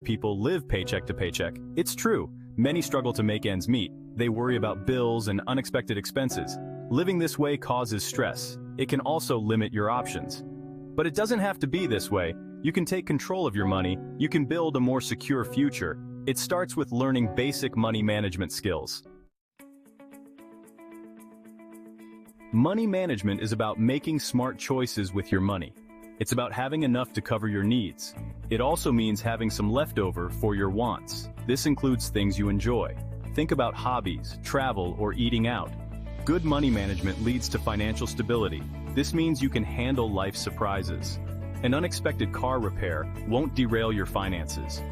People live paycheck to paycheck. It's true. Many struggle to make ends meet. They worry about bills and unexpected expenses. Living this way causes stress. It can also limit your options. But it doesn't have to be this way. You can take control of your money. You can build a more secure future. It starts with learning basic money management skills. Money management is about making smart choices with your money. It's about having enough to cover your needs. It also means having some leftover for your wants. This includes things you enjoy. Think about hobbies, travel, or eating out. Good money management leads to financial stability. This means you can handle life's surprises. An unexpected car repair won't derail your finances.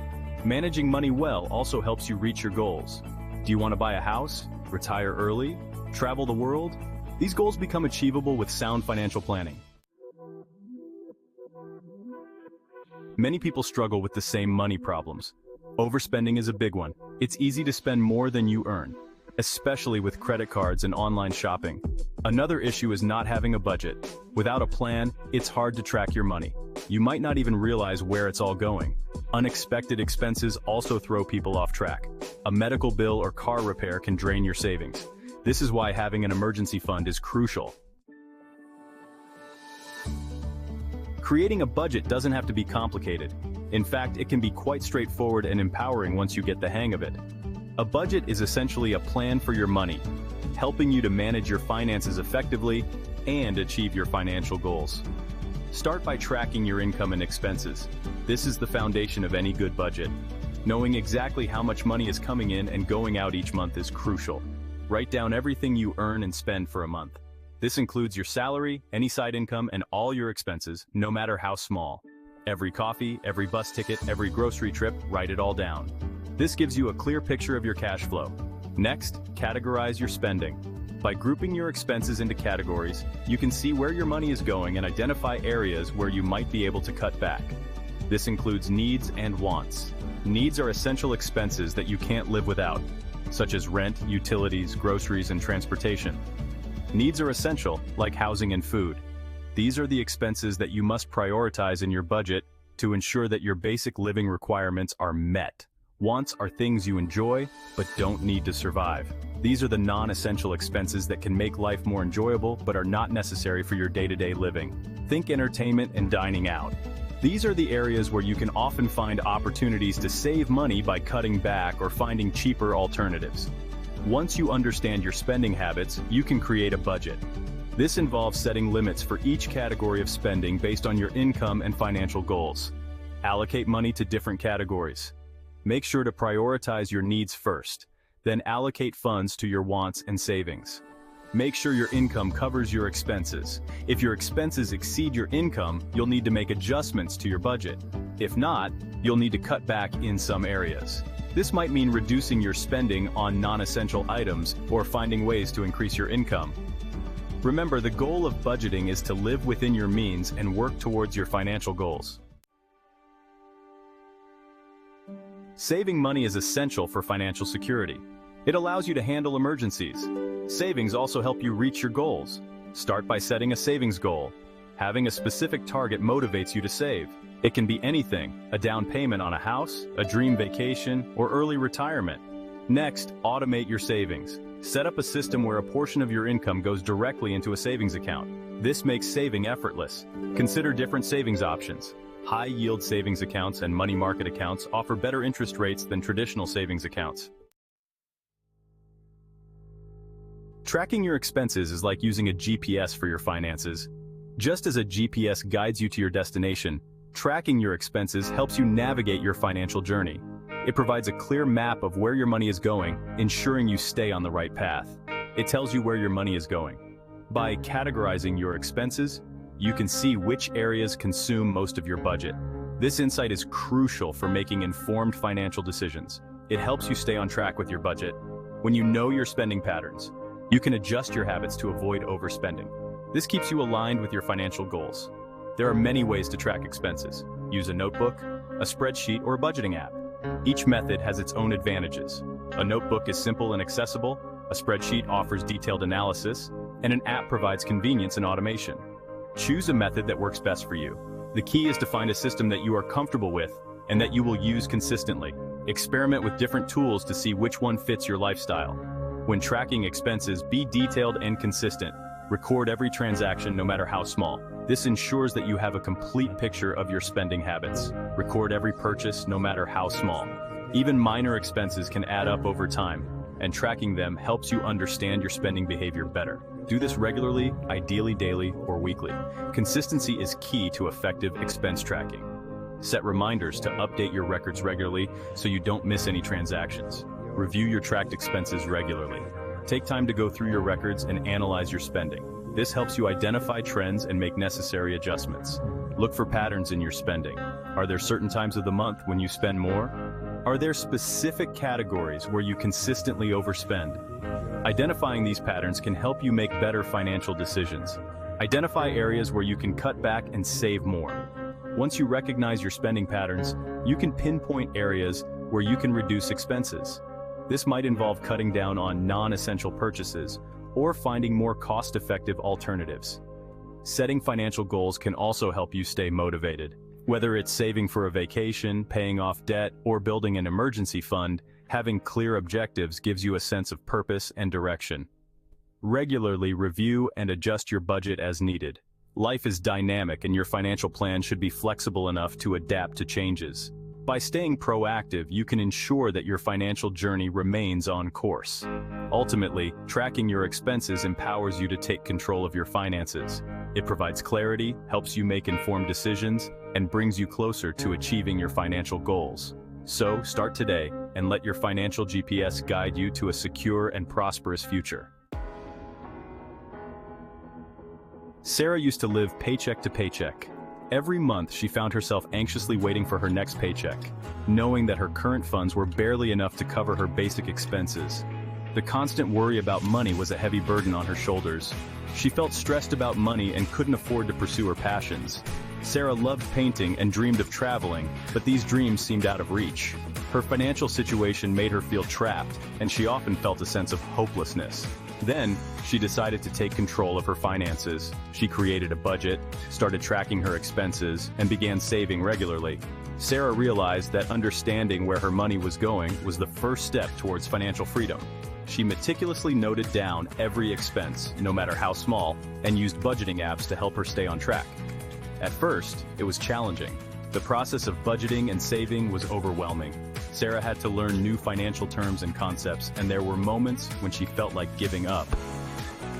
Managing money well also helps you reach your goals. Do you want to buy a house, retire early, travel the world? These goals become achievable with sound financial planning. Many people struggle with the same money problems. Overspending is a big one. It's easy to spend more than you earn, especially with credit cards and online shopping. Another issue is not having a budget. Without a plan, it's hard to track your money. You might not even realize where it's all going. Unexpected expenses also throw people off track. A medical bill or car repair can drain your savings. This is why having an emergency fund is crucial. Creating a budget doesn't have to be complicated. In fact, it can be quite straightforward and empowering once you get the hang of it. A budget is essentially a plan for your money, helping you to manage your finances effectively and achieve your financial goals. Start by tracking your income and expenses. This is the foundation of any good budget. Knowing exactly how much money is coming in and going out each month is crucial. Write down everything you earn and spend for a month. This includes your salary, any side income, and all your expenses, no matter how small. Every coffee, every bus ticket, every grocery trip, write it all down. This gives you a clear picture of your cash flow. Next, categorize your spending. By grouping your expenses into categories, you can see where your money is going and identify areas where you might be able to cut back. This includes needs and wants. Needs are essential expenses that you can't live without, such as rent, utilities, groceries, and transportation. Needs are essential, like housing and food. These are the expenses that you must prioritize in your budget to ensure that your basic living requirements are met. Wants are things you enjoy, but don't need to survive. These are the non-essential expenses that can make life more enjoyable, but are not necessary for your day-to-day living. Think entertainment and dining out. These are the areas where you can often find opportunities to save money by cutting back or finding cheaper alternatives. Once you understand your spending habits, you can create a budget. This involves setting limits for each category of spending based on your income and financial goals. Allocate money to different categories. Make sure to prioritize your needs first, then allocate funds to your wants and savings. Make sure your income covers your expenses. If your expenses exceed your income, you'll need to make adjustments to your budget. If not, you'll need to cut back in some areas. This might mean reducing your spending on non-essential items or finding ways to increase your income. Remember, the goal of budgeting is to live within your means and work towards your financial goals. Saving money is essential for financial security. It allows you to handle emergencies. Savings also help you reach your goals. Start by setting a savings goal. Having a specific target motivates you to save. It can be anything: a down payment on a house, a dream vacation, or early retirement. Next, automate your savings. Set up a system where a portion of your income goes directly into a savings account. This makes saving effortless. Consider different savings options. High-yield savings accounts and money market accounts offer better interest rates than traditional savings accounts. Tracking your expenses is like using a GPS for your finances. Just as a GPS guides you to your destination, tracking your expenses helps you navigate your financial journey. It provides a clear map of where your money is going, ensuring you stay on the right path. It tells you where your money is going. By categorizing your expenses, you can see which areas consume most of your budget. This insight is crucial for making informed financial decisions. It helps you stay on track with your budget. When you know your spending patterns, you can adjust your habits to avoid overspending. This keeps you aligned with your financial goals. There are many ways to track expenses. Use a notebook, a spreadsheet, or a budgeting app. Each method has its own advantages. A notebook is simple and accessible, a spreadsheet offers detailed analysis, and an app provides convenience and automation. Choose a method that works best for you. The key is to find a system that you are comfortable with and that you will use consistently. Experiment with different tools to see which one fits your lifestyle. When tracking expenses, be detailed and consistent. Record every transaction, no matter how small. This ensures that you have a complete picture of your spending habits. Record every purchase, no matter how small. Even minor expenses can add up over time, and tracking them helps you understand your spending behavior better. Do this regularly, ideally daily or weekly. Consistency is key to effective expense tracking. Set reminders to update your records regularly so you don't miss any transactions. Review your tracked expenses regularly. Take time to go through your records and analyze your spending. This helps you identify trends and make necessary adjustments. Look for patterns in your spending. Are there certain times of the month when you spend more? Are there specific categories where you consistently overspend? Identifying these patterns can help you make better financial decisions. Identify areas where you can cut back and save more. Once you recognize your spending patterns, you can pinpoint areas where you can reduce expenses. This might involve cutting down on non-essential purchases or finding more cost-effective alternatives. Setting financial goals can also help you stay motivated. Whether it's saving for a vacation, paying off debt, or building an emergency fund, having clear objectives gives you a sense of purpose and direction. Regularly review and adjust your budget as needed. Life is dynamic, and your financial plan should be flexible enough to adapt to changes. By staying proactive, you can ensure that your financial journey remains on course. Ultimately, tracking your expenses empowers you to take control of your finances. It provides clarity, helps you make informed decisions, and brings you closer to achieving your financial goals. So, start today and let your financial GPS guide you to a secure and prosperous future. Sarah used to live paycheck to paycheck. Every month, she found herself anxiously waiting for her next paycheck, knowing that her current funds were barely enough to cover her basic expenses. The constant worry about money was a heavy burden on her shoulders. She felt stressed about money and couldn't afford to pursue her passions. Sarah loved painting and dreamed of traveling, but these dreams seemed out of reach. Her financial situation made her feel trapped, and she often felt a sense of hopelessness. Then, she decided to take control of her finances. She created a budget, started tracking her expenses, and began saving regularly. Sarah realized that understanding where her money was going was the first step towards financial freedom. She meticulously noted down every expense, no matter how small, and used budgeting apps to help her stay on track. At first, it was challenging. The process of budgeting and saving was overwhelming. Sarah had to learn new financial terms and concepts, and there were moments when she felt like giving up.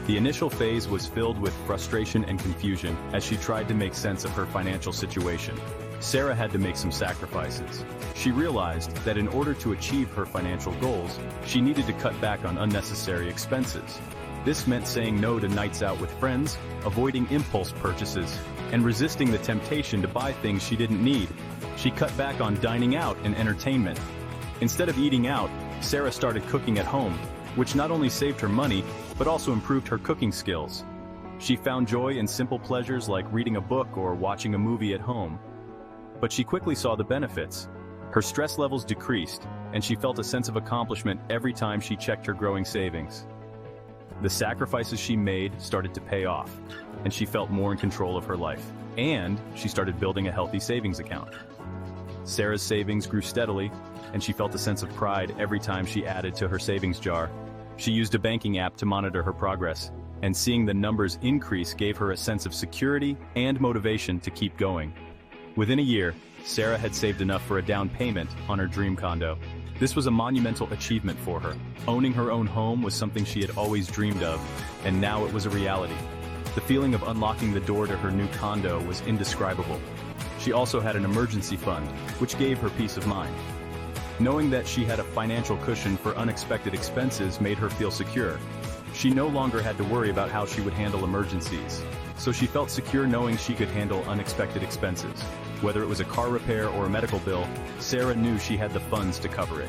The initial phase was filled with frustration and confusion as she tried to make sense of her financial situation. Sarah had to make some sacrifices. She realized that in order to achieve her financial goals, she needed to cut back on unnecessary expenses. This meant saying no to nights out with friends, avoiding impulse purchases, and resisting the temptation to buy things she didn't need. She cut back on dining out and entertainment. Instead of eating out, Sarah started cooking at home, which not only saved her money, but also improved her cooking skills. She found joy in simple pleasures like reading a book or watching a movie at home. But she quickly saw the benefits. Her stress levels decreased, and she felt a sense of accomplishment every time she checked her growing savings. The sacrifices she made started to pay off, and she felt more in control of her life. And she started building a healthy savings account. Sarah's savings grew steadily, and she felt a sense of pride every time she added to her savings jar. She used a banking app to monitor her progress, and seeing the numbers increase gave her a sense of security and motivation to keep going. Within a year, Sarah had saved enough for a down payment on her dream condo. This was a monumental achievement for her. Owning her own home was something she had always dreamed of, and now it was a reality. The feeling of unlocking the door to her new condo was indescribable. She also had an emergency fund, which gave her peace of mind. Knowing that she had a financial cushion for unexpected expenses made her feel secure. She no longer had to worry about how she would handle emergencies, so she felt secure knowing she could handle unexpected expenses. Whether it was a car repair or a medical bill, Sarah knew she had the funds to cover it.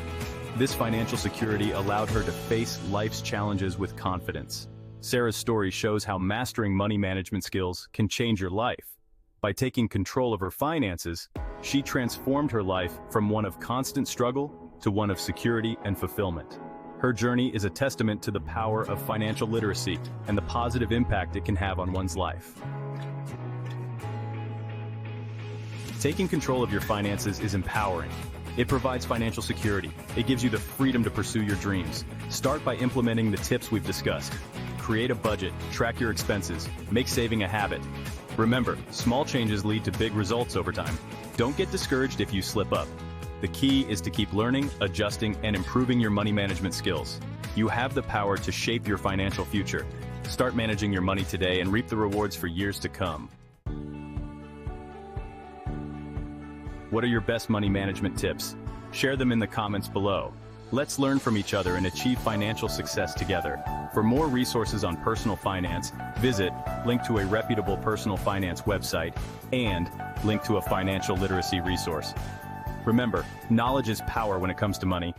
This financial security allowed her to face life's challenges with confidence. Sarah's story shows how mastering money management skills can change your life. By taking control of her finances, she transformed her life from one of constant struggle to one of security and fulfillment. Her journey is a testament to the power of financial literacy and the positive impact it can have on one's life. Taking control of your finances is empowering. It provides financial security. It gives you the freedom to pursue your dreams. Start by implementing the tips we've discussed. Create a budget, track your expenses, make saving a habit. Remember, small changes lead to big results over time. Don't get discouraged if you slip up. The key is to keep learning, adjusting, and improving your money management skills. You have the power to shape your financial future. Start managing your money today and reap the rewards for years to come. What are your best money management tips? Share them in the comments below. Let's learn from each other and achieve financial success together. For more resources on personal finance, visit link to a reputable personal finance website and link to a financial literacy resource. Remember, knowledge is power when it comes to money.